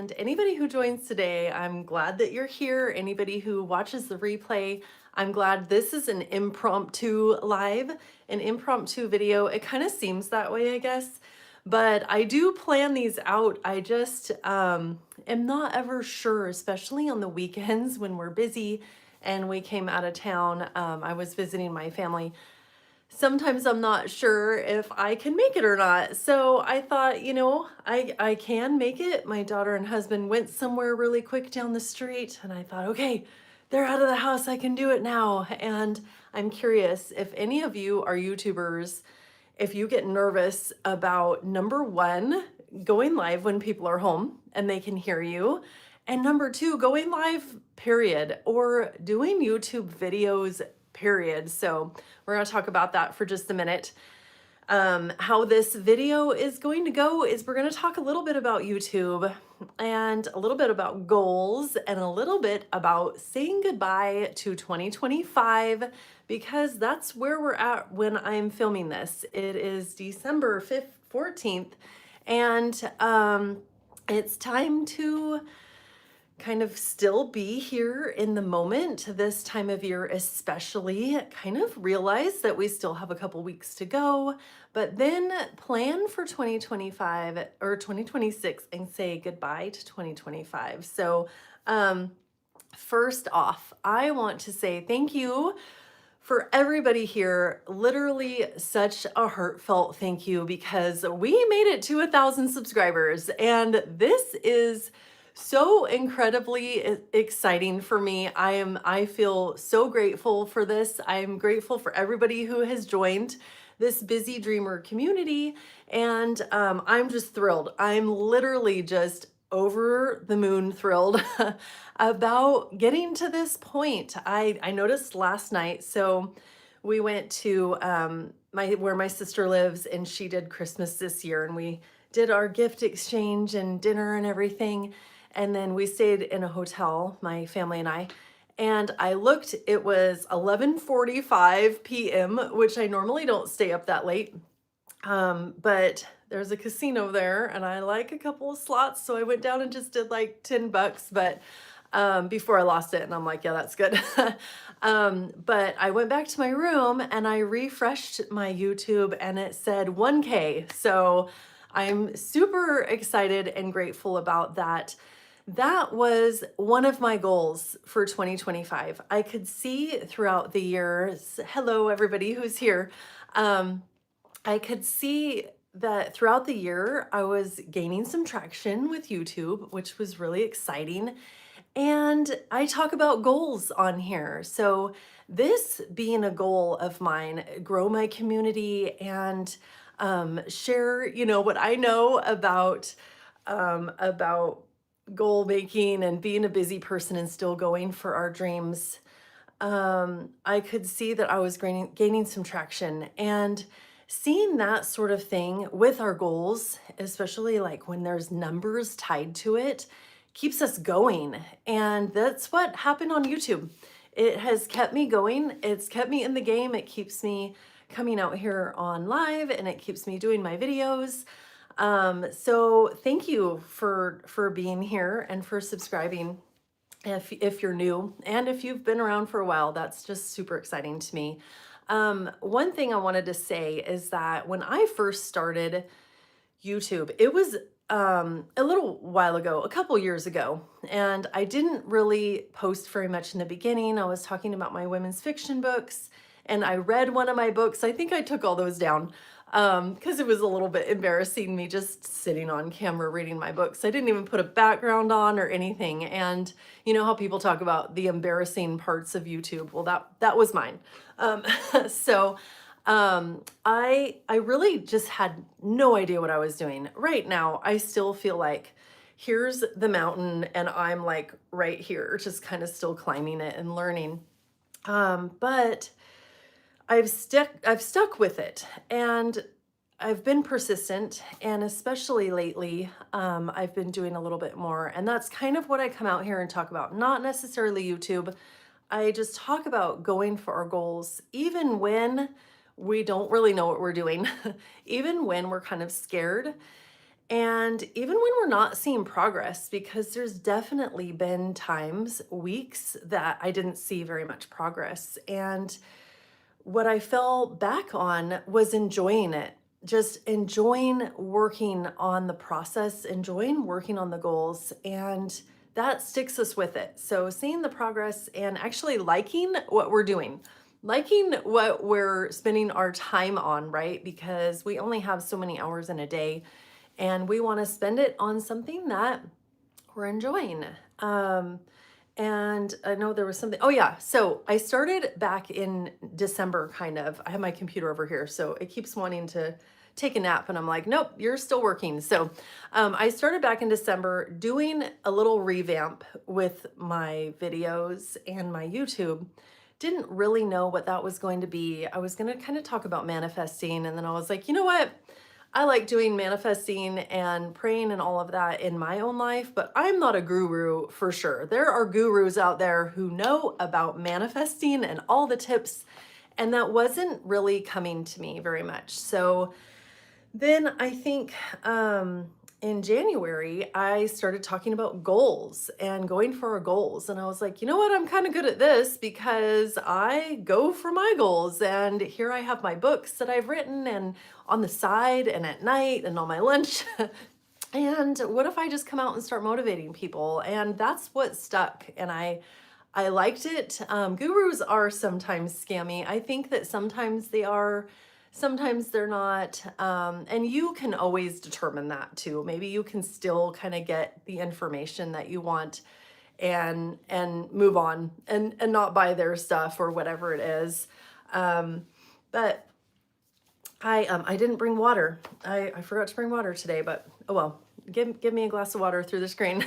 And anybody who joins today, I'm glad that you're here. Anybody who watches the replay, I'm glad this is an impromptu live, an impromptu video. It kind of seems that way, I guess, but I do plan these out. I just am not ever sure, especially on the weekends when we're busy and we came out of town. I was visiting my family. Sometimes I'm not sure if I can make it or not. So I thought, I can make it. My daughter and husband went somewhere really quick down the street, and I thought, okay, they're out of the house. I can do it now. And I'm curious if any of you are YouTubers, if you get nervous about number one, going live when people are home and they can hear you. And number two, going live, period, or doing YouTube videos, period. So we're going to talk about that for just a minute. How this video is going to go is we're going to talk a little bit about YouTube and a little bit about goals and a little bit about saying goodbye to 2025, because that's where we're at when I'm filming this. It is December 14th, and it's time to kind of still be here in the moment, this time of year especially, kind of realize that we still have a couple weeks to go, but then plan for 2025 or 2026 and say goodbye to 2025. So first off, I want to say thank you for everybody here. Literally such a heartfelt thank you, because we made it to 1,000 subscribers, and this is so incredibly exciting for me. I feel so grateful for this. I'm grateful for everybody who has joined this busy dreamer community, and I'm just thrilled. I'm literally just over the moon thrilled about getting to this point. I noticed last night, so we went to where my sister lives, and she did Christmas this year, and we did our gift exchange and dinner and everything. And then we stayed in a hotel, my family and I looked, it was 11:45 p.m., which I normally don't stay up that late. But there's a casino there and I like a couple of slots. So I went down and just did like $10, but before I lost it, and I'm like, yeah, that's good. But I went back to my room and I refreshed my YouTube and it said 1K. So I'm super excited and grateful about that. That was one of my goals for 2025. I could see throughout the years, hello, everybody who's here. I could see that throughout the year, I was gaining some traction with YouTube, which was really exciting. And I talk about goals on here. So this being a goal of mine, grow my community and share, what I know about goal making and being a busy person and still going for our dreams. I could see that I was gaining some traction, and seeing that sort of thing with our goals, especially like when there's numbers tied to it, keeps us going. And that's what happened on YouTube. It has kept me going. It's kept me in the game. It keeps me coming out here on live, and it keeps me doing my videos. So thank you for being here and for subscribing if you're new, and if you've been around for a while. That's just super exciting to me. One thing I wanted to say is that when I first started YouTube, it was a little while ago, a couple years ago, and I didn't really post very much in the beginning. I was talking about my women's fiction books, and I read one of my books. I think I took all those down because it was a little bit embarrassing, me just sitting on camera reading my books. I didn't even put a background on or anything. And you know how people talk about the embarrassing parts of YouTube? Well, that was mine. So I really just had no idea what I was doing. Right now, I still feel like here's the mountain and I'm like right here, just kind of still climbing it and learning. But I've stuck with it, and I've been persistent, and especially lately, I've been doing a little bit more, and that's kind of what I come out here and talk about. Not necessarily YouTube. I just talk about going for our goals, even when we don't really know what we're doing, even when we're kind of scared. And even when we're not seeing progress, because there's definitely been times, weeks that I didn't see very much progress. And what I fell back on was enjoying it, just enjoying working on the process, enjoying working on the goals, and that sticks us with it. So, seeing the progress and actually liking what we're doing, liking what we're spending our time on, right? Because we only have so many hours in a day and we want to spend it on something that we're enjoying. Um, and I know there was something. Oh, yeah. So I started back in December, kind of. I have my computer over here, so it keeps wanting to take a nap. And I'm like, nope, you're still working. So I started back in December doing a little revamp with my videos and my YouTube. Didn't really know what that was going to be. I was going to kind of talk about manifesting. And then I was like, you know what? I like doing manifesting and praying and all of that in my own life, but I'm not a guru for sure. There are gurus out there who know about manifesting and all the tips, and that wasn't really coming to me very much. So then I think in January, I started talking about goals and going for our goals. And I was like, you know what? I'm kind of good at this because I go for my goals. And here I have my books that I've written and on the side and at night and on my lunch. And what if I just come out and start motivating people? And that's what stuck. And I liked it. Gurus are sometimes scammy. I think that sometimes they are, sometimes they're not. And you can always determine that too. Maybe you can still kind of get the information that you want and move on and not buy their stuff or whatever it is. But I didn't bring water. I forgot to bring water today, but oh well. Give me a glass of water through the screen.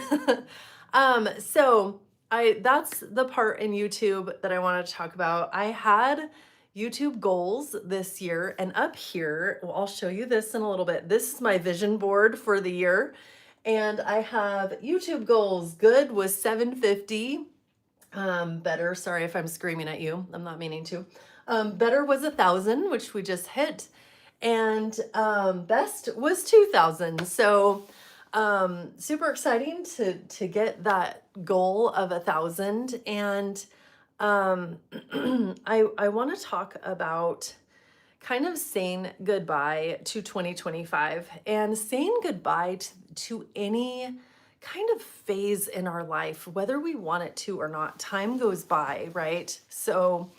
So that's the part in YouTube that I wanted to talk about. I had YouTube goals this year, and up here, well, I'll show you this in a little bit. This is my vision board for the year, and I have YouTube goals. Good was 750. Better, sorry if I'm screaming at you. I'm not meaning to. Better was 1,000, which we just hit, and best was 2,000. So super exciting to get that goal of 1,000. And I want to talk about kind of saying goodbye to 2025 and saying goodbye to any kind of phase in our life, whether we want it to or not. Time goes by, right? So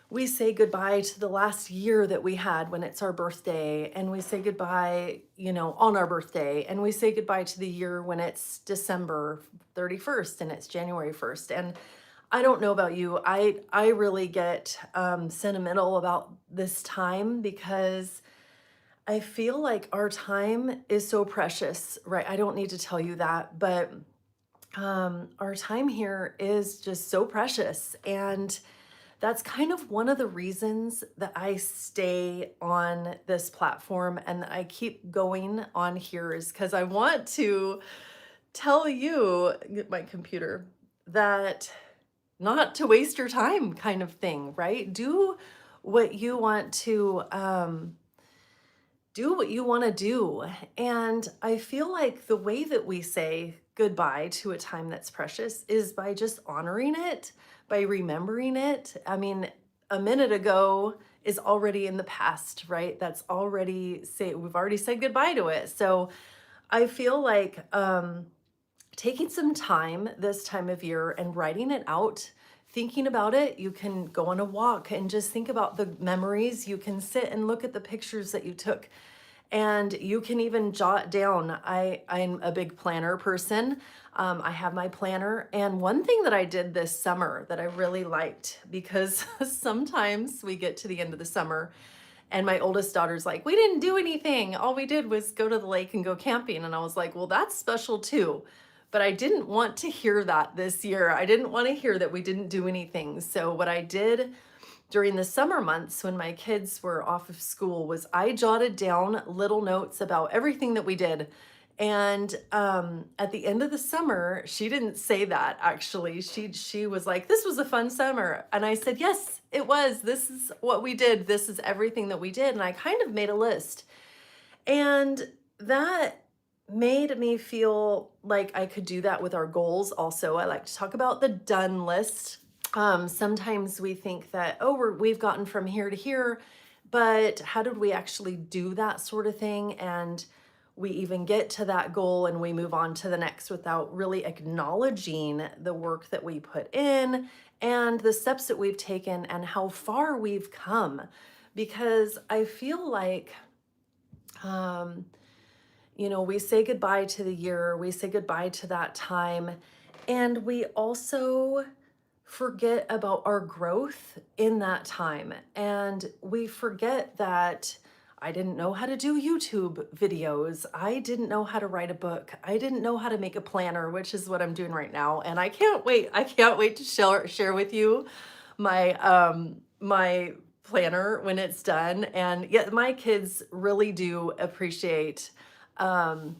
we say goodbye to the last year that we had when it's our birthday, and we say goodbye, on our birthday, and we say goodbye to the year when it's December 31st and it's January 1st. And I don't know about you, I really get sentimental about this time because I feel like our time is so precious, right? I don't need to tell you that, but our time here is just so precious. And that's kind of one of the reasons that I stay on this platform and that I keep going on here is because I want to tell you, get my computer, that not to waste your time kind of thing, right? Do what you want to do. And I feel like the way that we say goodbye to a time that's precious is by just honoring it, by remembering it. I mean, a minute ago is already in the past, right? We've already said goodbye to it. So I feel like taking some time this time of year and writing it out, thinking about it. You can go on a walk and just think about the memories. You can sit and look at the pictures that you took, and you can even jot down. I'm a big planner person. I have my planner. And one thing that I did this summer that I really liked, because sometimes we get to the end of the summer and my oldest daughter's like, we didn't do anything. All we did was go to the lake and go camping. And I was like, well, that's special too. But I didn't want to hear that this year. I didn't want to hear that we didn't do anything. So what I did during the summer months when my kids were off of school was I jotted down little notes about everything that we did. And at the end of the summer, she didn't say that actually. She was like, this was a fun summer. And I said, yes, it was. This is what we did. This is everything that we did. And I kind of made a list. And that made me feel like I could do that with our goals. Also, I like to talk about the done list. Sometimes we think that, oh, we've gotten from here to here, but how did we actually do that sort of thing? And we even get to that goal and we move on to the next without really acknowledging the work that we put in and the steps that we've taken and how far we've come. Because I feel like, um, we say goodbye to the year, we say goodbye to that time, and we also forget about our growth in that time. And we forget that I didn't know how to do YouTube videos. I didn't know how to write a book. I didn't know how to make a planner, which is what I'm doing right now. And I can't wait. I can't wait to share with you my planner when it's done. And yeah, my kids really do appreciate um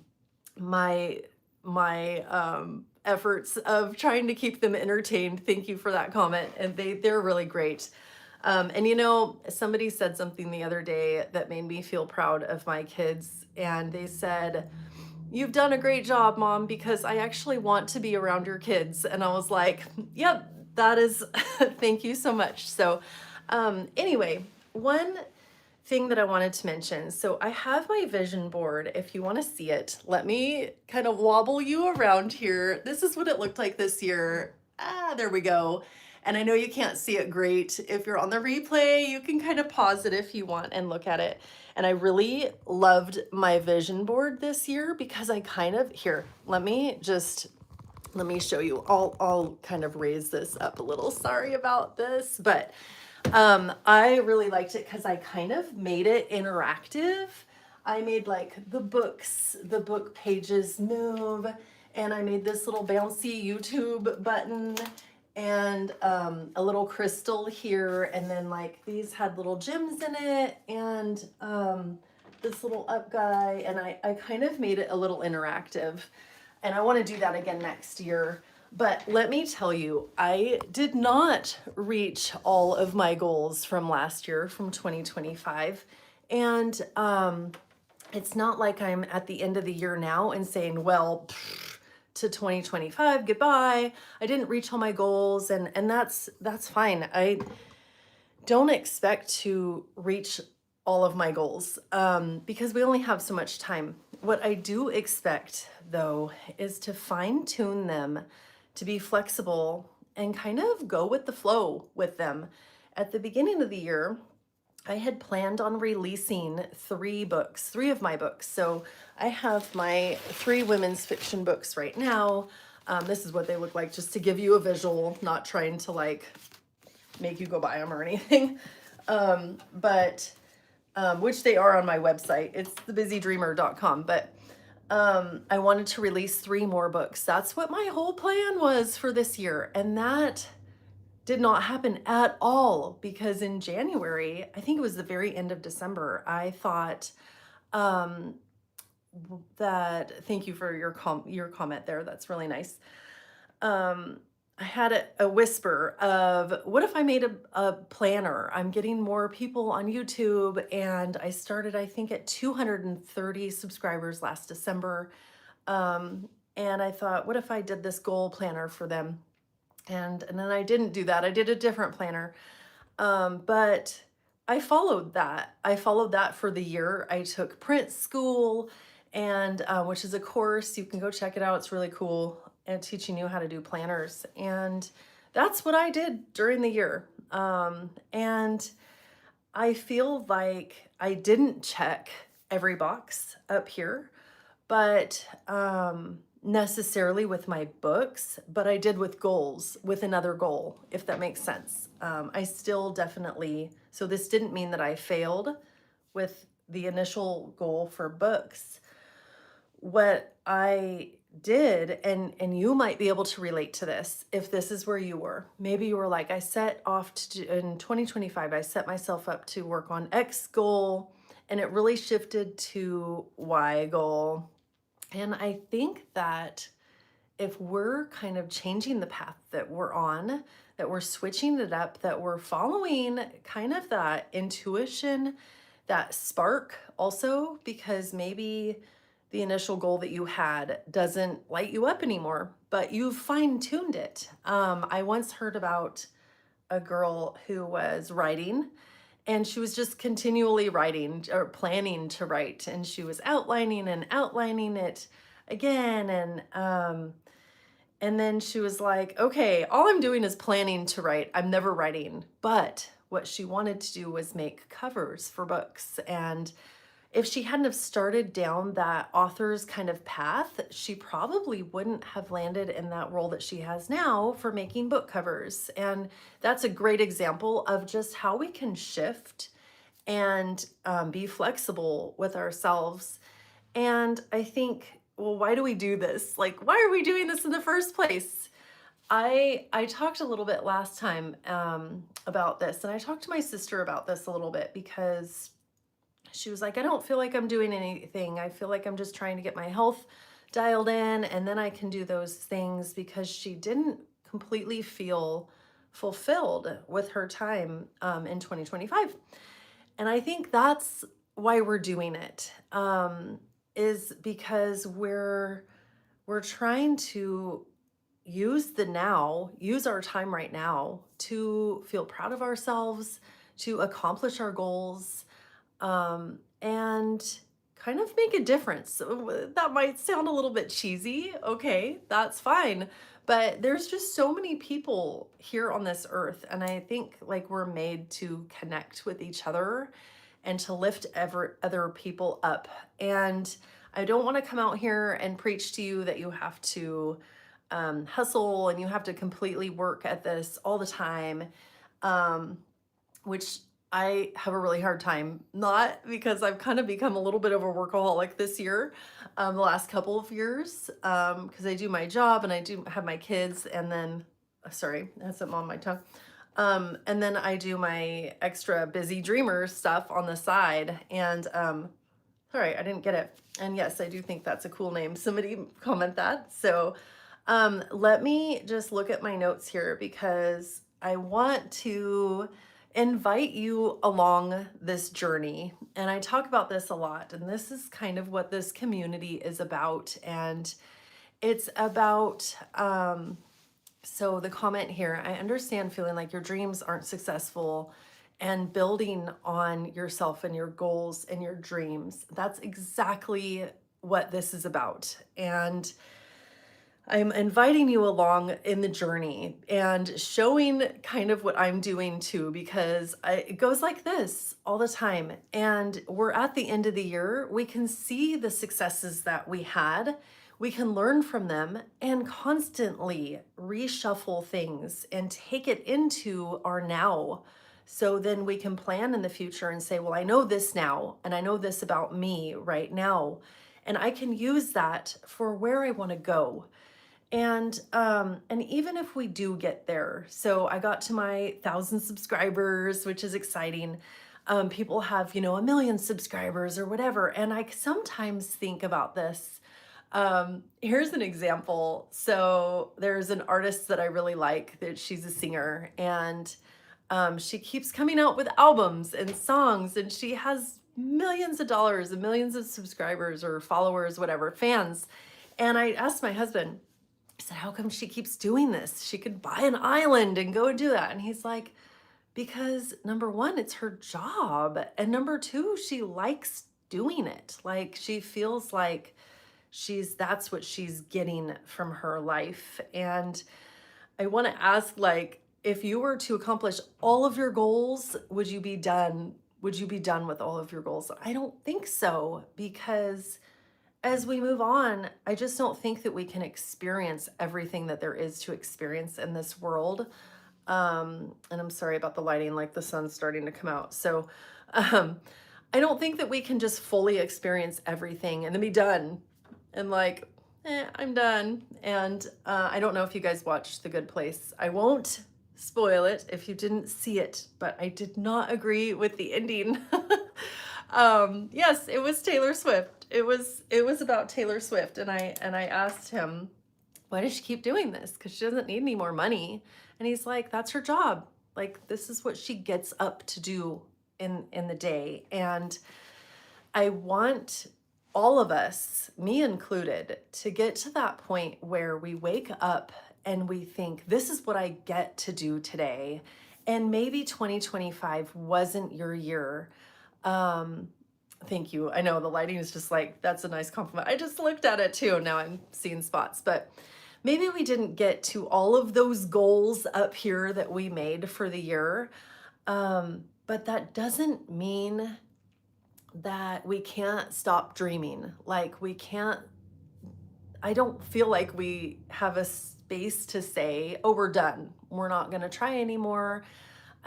my efforts of trying to keep them entertained. Thank you for that comment. And they're really great. And somebody said something the other day that made me feel proud of my kids. And they said, "You've done a great job, Mom, because I actually want to be around your kids." And I was like, yep, that is, thank you so much. So, anyway, one thing that I wanted to mention. So I have my vision board. If you want to see it, let me kind of wobble you around here. This is what it looked like this year. There we go. And I know you can't see it great. If you're on the replay, you can kind of pause it if you want and look at it. And I really loved my vision board this year because I kind of, here, let me show you. I'll kind of raise this up a little. Sorry about this, but I really liked it because I kind of made it interactive. I made like the book pages move, and I made this little bouncy YouTube button and a little crystal here, and then like these had little gems in it, and this little up guy, and I kind of made it a little interactive. And I want to do that again next year. But let me tell you, I did not reach all of my goals from last year, from 2025. And it's not like I'm at the end of the year now and saying, well, to 2025, goodbye. I didn't reach all my goals, and that's fine. I don't expect to reach all of my goals because we only have so much time. What I do expect, though, is to fine tune them, to be flexible, and kind of go with the flow with them. At the beginning of the year, I had planned on releasing 3 books, 3 of my books. So I have my 3 women's fiction books right now. This is what they look like, just to give you a visual, not trying to like make you go buy them or anything. But which they are on my website. It's thebusydreamer.com. But I wanted to release 3 more books. That's what my whole plan was for this year. And that did not happen at all because in January, I think it was the very end of December, I thought that, thank you for your comment there. That's really nice. I had a whisper of, what if I made a planner? I'm getting more people on YouTube, and I started, I think, at 230 subscribers last December. And I thought, what if I did this goal planner for them? And then I didn't do that. I did a different planner. But I followed that. I followed that for the year. I took print school, and which is a course. You can go check it out. It's really cool, and teaching you how to do planners. And that's what I did during the year. And I feel like I didn't check every box up here, but necessarily with my books, but I did with goals, with another goal, if that makes sense. I still definitely, so this didn't mean that I failed with the initial goal for books. What I did, and you might be able to relate to this if this is where you were. Maybe you were like, I set off to, in 2025, I set myself up to work on X goal, and it really shifted to Y goal. And I think that if we're kind of changing the path that we're on, that we're switching it up, that we're following kind of that intuition, that spark also, because maybe the initial goal that you had doesn't light you up anymore, but you've fine-tuned it. I once heard about a girl who was writing, and she was just continually writing or planning to write, and she was outlining and outlining it again, and then she was like, okay, all I'm doing is planning to write. I'm never writing. But what she wanted to do was make covers for books. And if she hadn't have started down that author's kind of path, she probably wouldn't have landed in that role that she has now for making book covers. And that's a great example of just how we can shift and be flexible with ourselves. And I think, well, why do we do this? Like, why are we doing this in the first place? I talked a little bit last time about this, and I talked to my sister about this a little bit because she was like, I don't feel like I'm doing anything. I feel like I'm just trying to get my health dialed in, and then I can do those things, because she didn't completely feel fulfilled with her time in 2025. And I think that's why we're doing it, is because we're trying to use the now, use our time right now to feel proud of ourselves, to accomplish our goals, and kind of make a difference. So that might sound a little bit cheesy. Okay, that's fine. But there's just so many people here on this earth. And I think like we're made to connect with each other and to lift other people up. And I don't want to come out here and preach to you that you have to hustle and you have to completely work at this all the time, which I have a really hard time, not because I've kind of become a little bit of a workaholic this year, the last couple of years, because I do my job and I do have my kids, and then, sorry, that's something on my tongue. And then I do my extra busy dreamer stuff on the side. And sorry, I didn't get it. And yes, I do think that's a cool name. Somebody comment that. So let me just look at my notes here, because I want to invite you along this journey. And I talk about this a lot, and this is kind of what this community is about. And it's about, so the comment here, I understand feeling like your dreams aren't successful and building on yourself and your goals and your dreams. That's exactly what this is about. And I'm inviting you along in the journey and showing kind of what I'm doing too, because it goes like this all the time. And we're at the end of the year. We can see the successes that we had. We can learn from them and constantly reshuffle things and take it into our now. So then we can plan in the future and say, well, I know this now, and I know this about me right now, and I can use that for where I want to go. And even if we do get there, so I got to my 1,000 subscribers, which is exciting. People have, 1 million subscribers or whatever. And I sometimes think about this. Here's an example. So there's an artist that I really like, that she's a singer, and she keeps coming out with albums and songs, and she has millions of dollars and millions of subscribers or followers, whatever, fans. And I asked my husband, I said, how come she keeps doing this? She could buy an island and go and do that. And he's like, because number one, it's her job. And number two, she likes doing it. Like, she feels like that's what she's getting from her life. And I want to ask, like, if you were to accomplish all of your goals, would you be done? Would you be done with all of your goals? I don't think so, because as we move on, I just don't think that we can experience everything that there is to experience in this world. And I'm sorry about the lighting, like the sun's starting to come out. So I don't think that we can just fully experience everything and then be done. And like, I'm done. And I don't know if you guys watched The Good Place. I won't spoil it if you didn't see it, but I did not agree with the ending. Yes, it was Taylor Swift. It was about Taylor Swift, and I asked him, why does she keep doing this? Because she doesn't need any more money. And he's like, that's her job. Like, this is what she gets up to do in the day. And I want all of us, me included, to get to that point where we wake up and we think, this is what I get to do today. And maybe 2025 wasn't your year. Um, Thank you. I know the lighting is just like, that's a nice compliment. I just looked at it too. Now I'm seeing spots, but maybe we didn't get to all of those goals up here that we made for the year. But that doesn't mean that we can't stop dreaming. Like we can't, I don't feel like we have a space to say, oh, we're done. We're not going to try anymore.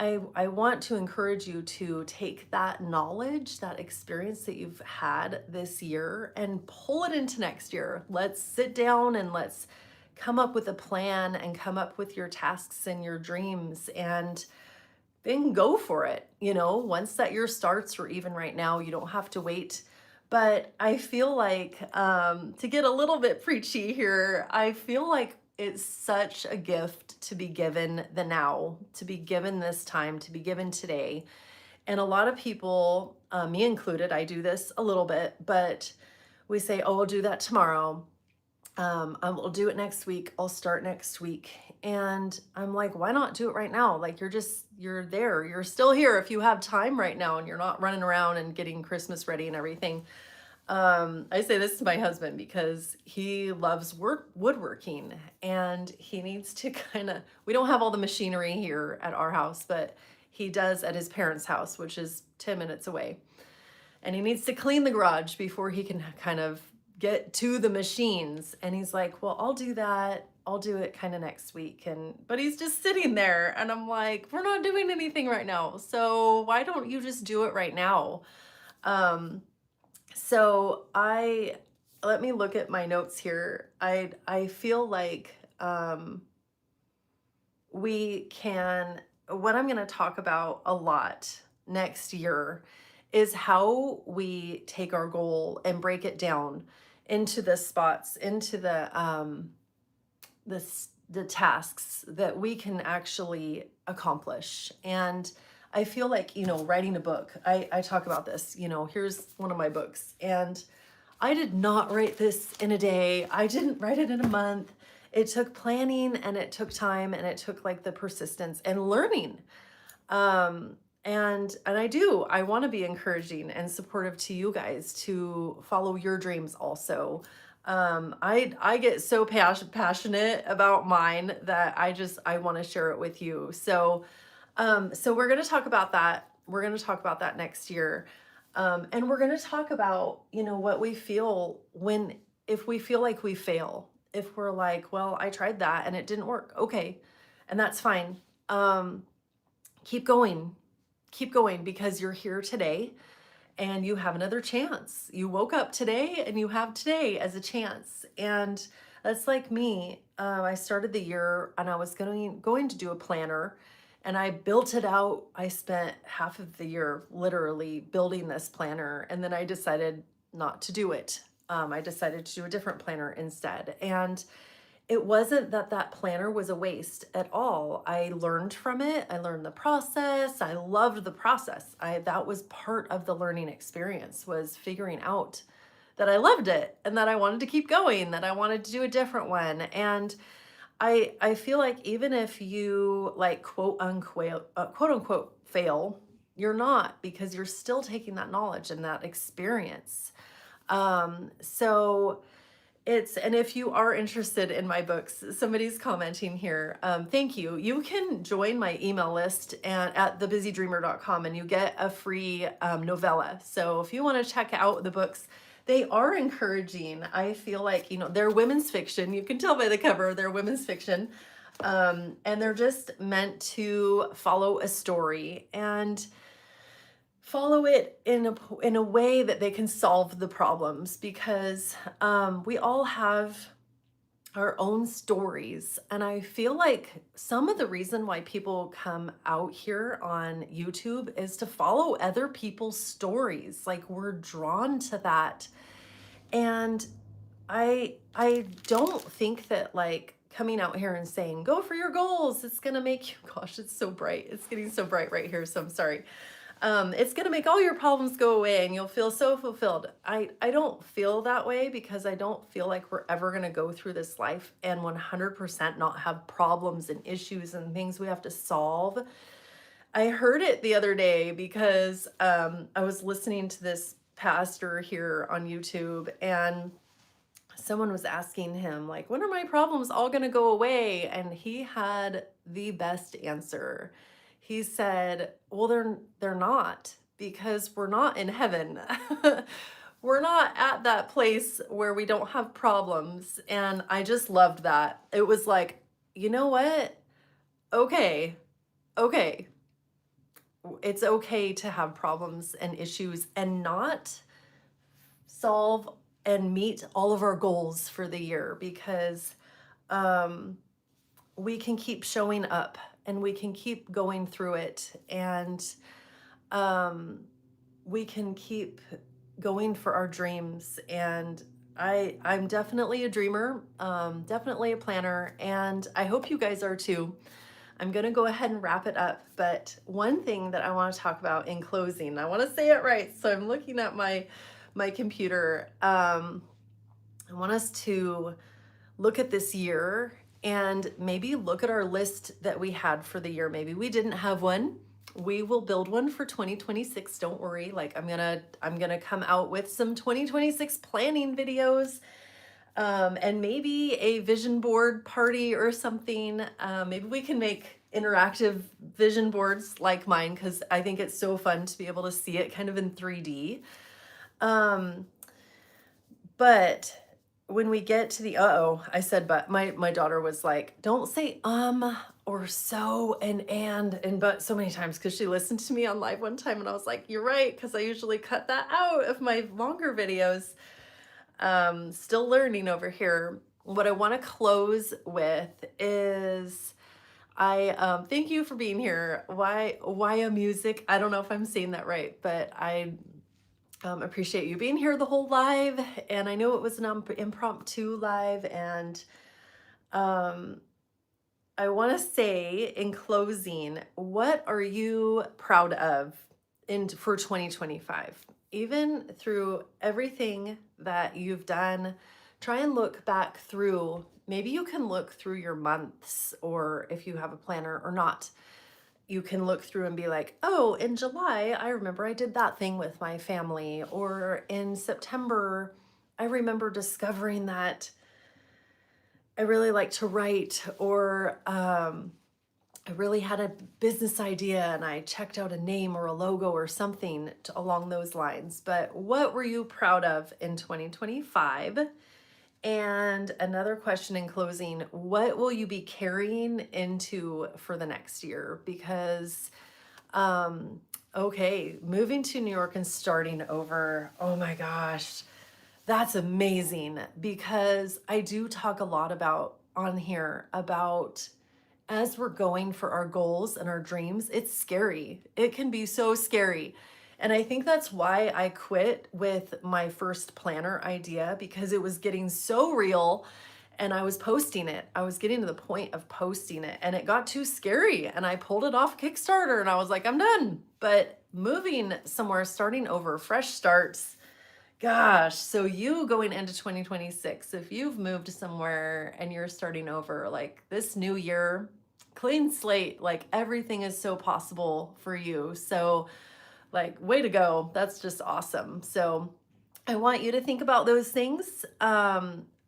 I want to encourage you to take that knowledge, that experience that you've had this year and pull it into next year. Let's sit down and let's come up with a plan and come up with your tasks and your dreams and then go for it. You know, once that year starts, or even right now, you don't have to wait. But I feel like, to get a little bit preachy here, I feel like it's such a gift to be given the now, to be given this time, to be given today. And a lot of people, me included, I do this a little bit, but we say, oh, I'll do that tomorrow. I'll do it next week. I'll start next week. And I'm like, why not do it right now? Like you're there. You're still here if you have time right now and you're not running around and getting Christmas ready and everything. I say this to my husband because he loves woodworking and he needs to we don't have all the machinery here at our house, but he does at his parents' house, which is 10 minutes away. And he needs to clean the garage before he can kind of get to the machines. And he's like, well, I'll do that. I'll do it kind of next week. But he's just sitting there and I'm like, we're not doing anything right now. So why don't you just do it right now? So let me look at my notes here. I feel like, what I'm going to talk about a lot next year is how we take our goal and break it down into the spots, into the tasks that we can actually accomplish. And I feel like, writing a book, I talk about this, here's one of my books. And I did not write this in a day. I didn't write it in a month. It took planning and it took time and it took like the persistence and learning. And I want to be encouraging and supportive to you guys to follow your dreams also. I get so passionate about mine that I want to share it with you. So we're going to talk about that. We're going to talk about that next year. And we're going to talk about, what we feel if we feel like we fail, if we're like, well, I tried that and it didn't work. Okay. And that's fine. Keep going because you're here today and you have another chance. You woke up today and you have today as a chance. And that's like me. I started the year and I was going to do a planner and I built it out. I spent half of the year literally building this planner. And then I decided not to do it. I decided to do a different planner instead. And it wasn't that planner was a waste at all. I learned from it. I learned the process. I loved the process. That was part of the learning experience, was figuring out that I loved it and that I wanted to keep going, that I wanted to do a different one. And I feel like even if you like quote unquote fail, you're not, because you're still taking that knowledge and that experience. So and if you are interested in my books, somebody's commenting here. Thank you. You can join my email list at thebusydreamer.com and you get a free novella. So if you want to check out the books, they are encouraging. I feel like, they're women's fiction. You can tell by the cover, they're women's fiction. And they're just meant to follow a story and follow it in a way that they can solve the problems, because we all have our own stories. And I feel like some of the reason why people come out here on YouTube is to follow other people's stories. Like we're drawn to that. And I don't think that like coming out here and saying, go for your goals, it's going to make you, gosh, it's so bright. It's getting so bright right here. So I'm sorry. It's gonna make all your problems go away and you'll feel so fulfilled. I don't feel that way because I don't feel like we're ever gonna go through this life and 100% not have problems and issues and things we have to solve. I heard it the other day because I was listening to this pastor here on YouTube, and someone was asking him, like, when are my problems all going to go away? And he had the best answer. He said, well, they're not, because we're not in heaven. We're not at that place where we don't have problems. And I just loved that. It was like, you know what? Okay. Okay. It's okay to have problems and issues and not solve and meet all of our goals for the year, because um, we can keep showing up and we can keep going through it, and um, we can keep going for our dreams. And I'm definitely a dreamer, definitely a planner, and I hope you guys are too. I'm going to go ahead and wrap it up, but one thing that I want to talk about in closing, I want to say it right, so I'm looking at my computer. I want us to look at this year and maybe look at our list that we had for the year. Maybe we didn't have one. We will build one for 2026. Don't worry. Like, I'm gonna come out with some 2026 planning videos, and maybe a vision board party or something. Maybe we can make interactive vision boards like mine, because I think it's so fun to be able to see it kind of in 3D. But when we get to the I said, but my daughter was like, don't say or so and but so many times, because she listened to me on live one time and I was like, you're right, because I usually cut that out of my longer videos. Still learning over here. What I want to close with is I thank you for being here. Why a music? I don't know if I'm saying that right, but I appreciate you being here the whole live. And I know it was an impromptu live, and I want to say in closing, what are you proud of for 2025? Even through everything that you've done, try and look back through. Maybe you can look through your months, or if you have a planner or not, you can look through and be like, oh, in July, I remember I did that thing with my family. Or in September, I remember discovering that I really like to write. Or I really had a business idea and I checked out a name or a logo or something along those lines. But what were you proud of in 2025? And another question in closing, what will you be carrying into for the next year? Because, okay, moving to New York and starting over, oh my gosh, that's amazing, because I do talk a lot about on here about, as we're going for our goals and our dreams, it's scary. It can be so scary. And I think that's why I quit with my first planner idea, because it was getting so real and I was posting it. I was getting to the point of posting it and it got too scary, and I pulled it off Kickstarter and I was like, I'm done. But moving somewhere, starting over, fresh starts. Gosh, so you going into 2026, if you've moved somewhere and you're starting over, like this new year, clean slate, like everything is so possible for you. So, like, way to go. That's just awesome. So, I want you to think about those things.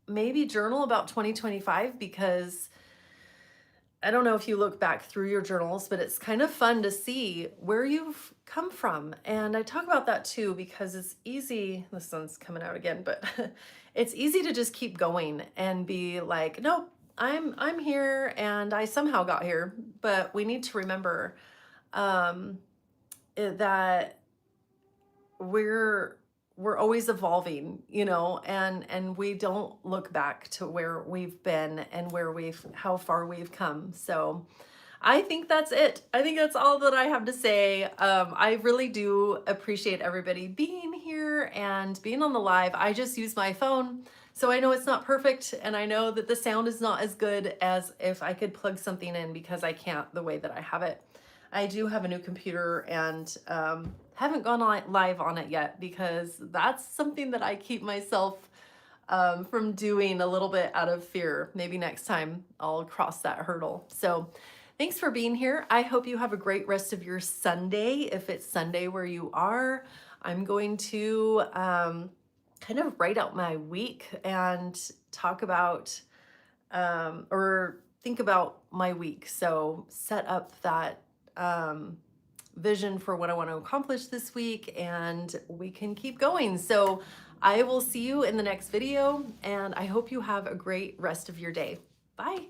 Maybe journal about 2025, because I don't know if you look back through your journals, but it's kind of fun to see where you've come from. And I talk about that too, because it's easy. The sun's coming out again, but it's easy to just keep going and be like, nope, I'm here and I somehow got here. But we need to remember that we're always evolving, and we don't look back to where we've been and how far we've come. So I think that's it. I think that's all that I have to say. I really do appreciate everybody being here and being on the live. I just use my phone, so I know it's not perfect, and I know that the sound is not as good as if I could plug something in, because I can't the way that I have it. I do have a new computer and haven't gone live on it yet because that's something that I keep myself from doing a little bit out of fear. Maybe next time I'll cross that hurdle. So thanks for being here. I hope you have a great rest of your Sunday. If it's Sunday where you are, I'm going to kind of write out my week and talk about or think about my week. So set up that vision for what I want to accomplish this week, and we can keep going. So I will see you in the next video, and I hope you have a great rest of your day. Bye.